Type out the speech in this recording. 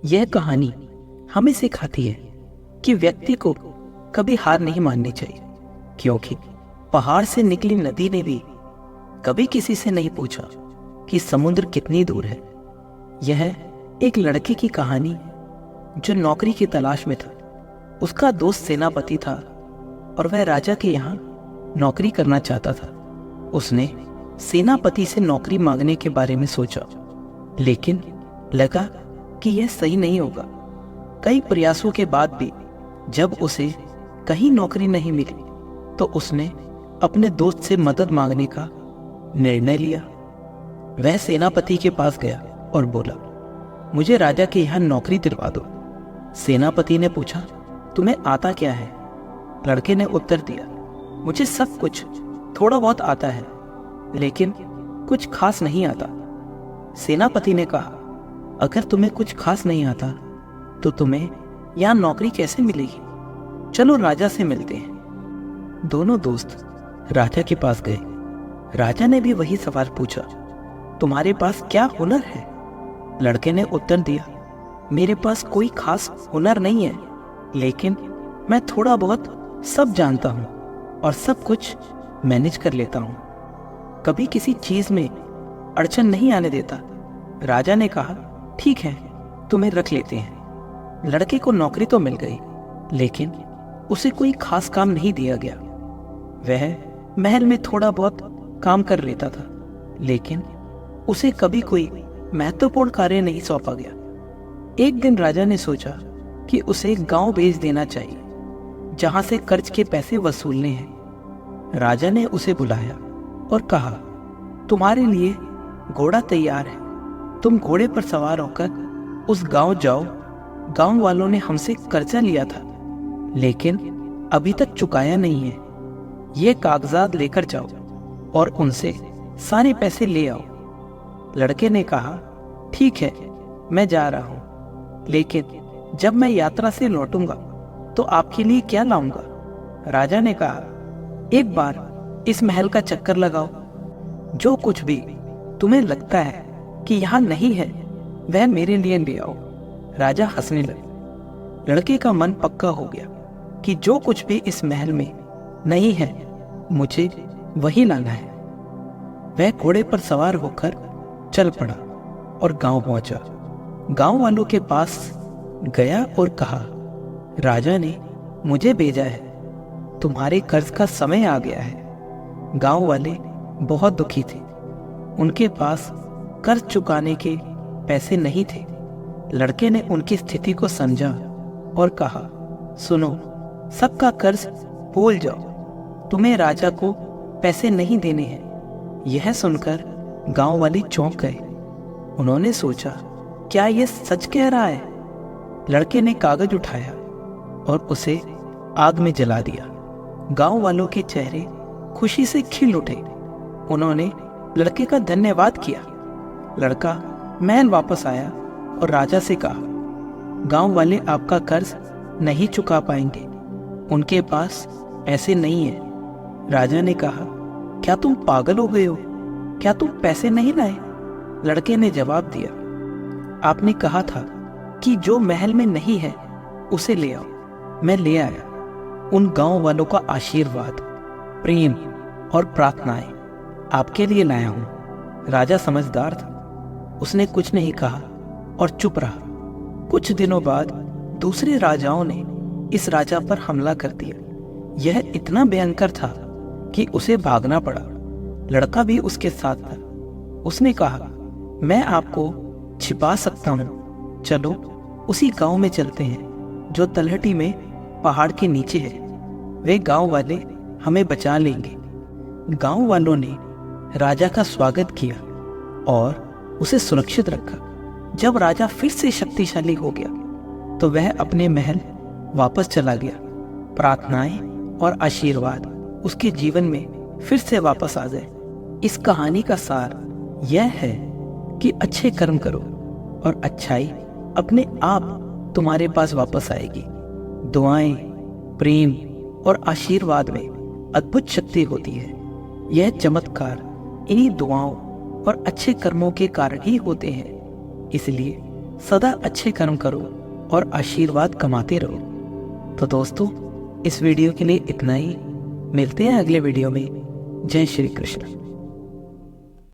यह कहानी हमें सिखाती है कि व्यक्ति को कभी हार नहीं माननी चाहिए, क्योंकि पहाड़ से निकली नदी ने भी कभी किसी से नहीं पूछा कि समुद्र कितनी दूर है। यह एक लड़के की कहानी है जो नौकरी की तलाश में था। उसका दोस्त सेनापति था और वह राजा के यहाँ नौकरी करना चाहता था। उसने सेनापति से नौकरी मांगने के बारे में सोचा, लेकिन लगा कि यह सही नहीं होगा। कई प्रयासों के बाद भी जब उसे कहीं नौकरी नहीं मिली तो उसने अपने दोस्त से मदद मांगने का निर्णय लिया। वह सेनापति के पास गया और बोला, मुझे राजा के यहाँ नौकरी दिलवा दो। सेनापति ने पूछा, तुम्हें आता क्या है? लड़के ने उत्तर दिया, मुझे सब कुछ थोड़ा बहुत आता है, लेकिन कुछ खास नहीं आता। सेनापति ने कहा, अगर तुम्हें कुछ खास नहीं आता तो तुम्हें यहाँ नौकरी कैसे मिलेगी? चलो राजा से मिलते हैं। दोनों दोस्त राजा के पास गए। राजा ने भी वही सवाल पूछा, तुम्हारे पास क्या हुनर है? लड़के ने उत्तर दिया, मेरे पास कोई खास हुनर नहीं है, लेकिन मैं थोड़ा बहुत सब जानता हूँ और सब कुछ मैनेज कर लेता हूँ। कभी किसी चीज में अड़चन नहीं आने देता। राजा ने कहा, ठीक है, तुम्हें रख लेते हैं। लड़के को नौकरी तो मिल गई, लेकिन उसे कोई खास काम नहीं दिया गया। वह महल में थोड़ा बहुत काम कर लेता था, लेकिन उसे कभी कोई महत्वपूर्ण कार्य नहीं सौंपा गया। एक दिन राजा ने सोचा कि उसे एक गांव भेज देना चाहिए जहां से कर्ज के पैसे वसूलने हैं। राजा ने उसे बुलाया और कहा, तुम्हारे लिए घोड़ा तैयार है, तुम घोड़े पर सवार होकर उस गांव जाओ। गांव वालों ने हमसे कर्जा लिया था, लेकिन अभी तक चुकाया नहीं है। ये कागजात लेकर जाओ और उनसे सारे पैसे ले आओ। लड़के ने कहा, ठीक है, मैं जा रहा हूं, लेकिन जब मैं यात्रा से लौटूंगा तो आपके लिए क्या लाऊंगा? राजा ने कहा, एक बार इस महल का चक्कर लगाओ। जो कुछ भी तुम्हें लगता है कि यहाँ नहीं है वह मेरे लिए ले आओ। राजा हंसने लगा। लड़के का मन पक्का हो गया कि जो कुछ भी इस महल में नहीं है मुझे वही लाना है। वह घोड़े पर सवार होकर चल पड़ा और गांव पहुंचा। गांव वालों के पास गया और कहा, राजा ने मुझे भेजा है, तुम्हारे कर्ज का समय आ गया है। गांव वाले बहुत दुखी थे। उनके पास कर्ज चुकाने के पैसे नहीं थे। लड़के ने उनकी स्थिति को समझा और कहा, सुनो, सबका कर्ज भूल जाओ, तुम्हें राजा को पैसे नहीं देने हैं। यह सुनकर गांव वाले चौंक गए। उन्होंने सोचा, क्या यह सच कह रहा है? लड़के ने कागज उठाया और उसे आग में जला दिया। गांव वालों के चेहरे खुशी से खिल उठे। उन्होंने लड़के का धन्यवाद किया। लड़का महल वापस आया और राजा से कहा, गांव वाले आपका कर्ज नहीं चुका पाएंगे, उनके पास पैसे नहीं है। राजा ने कहा, क्या तुम पागल हो गए हो? क्या तुम पैसे नहीं लाए? लड़के ने जवाब दिया, आपने कहा था कि जो महल में नहीं है उसे ले आओ। मैं ले आया। उन गांव वालों का आशीर्वाद, प्रेम और प्रार्थनाएं आपके लिए लाया हूं। राजा समझदार था। उसने कुछ नहीं कहा और चुप रहा। कुछ दिनों बाद दूसरे राजाओं ने इस राजा पर हमला कर दिया। यह इतना भयंकर था कि उसे भागना पड़ा। लड़का भी उसके साथ था। उसने कहा, मैं आपको छिपा सकता हूं, चलो उसी गांव में चलते हैं जो तलहटी में पहाड़ के नीचे है। वे गांव वाले हमें बचा लेंगे। गांव वालों ने राजा का स्वागत किया और उसे सुरक्षित रखा। जब राजा फिर से शक्तिशाली हो गया तो वह अपने महल वापस चला गया। प्रार्थनाएं और आशीर्वाद उसके जीवन में फिर से वापस आ गए। इस कहानी का सार यह है कि अच्छे कर्म करो और अच्छाई अपने आप तुम्हारे पास वापस आएगी। दुआएं, प्रेम और आशीर्वाद में अद्भुत शक्ति होती है। यह चमत्कार इन्हीं दुआओं और अच्छे कर्मों के कारण ही होते हैं। इसलिए सदा अच्छे कर्म करो और आशीर्वाद कमाते रहो। तो दोस्तों, इस वीडियो के लिए इतना ही। मिलते हैं अगले वीडियो में। जय श्री कृष्ण।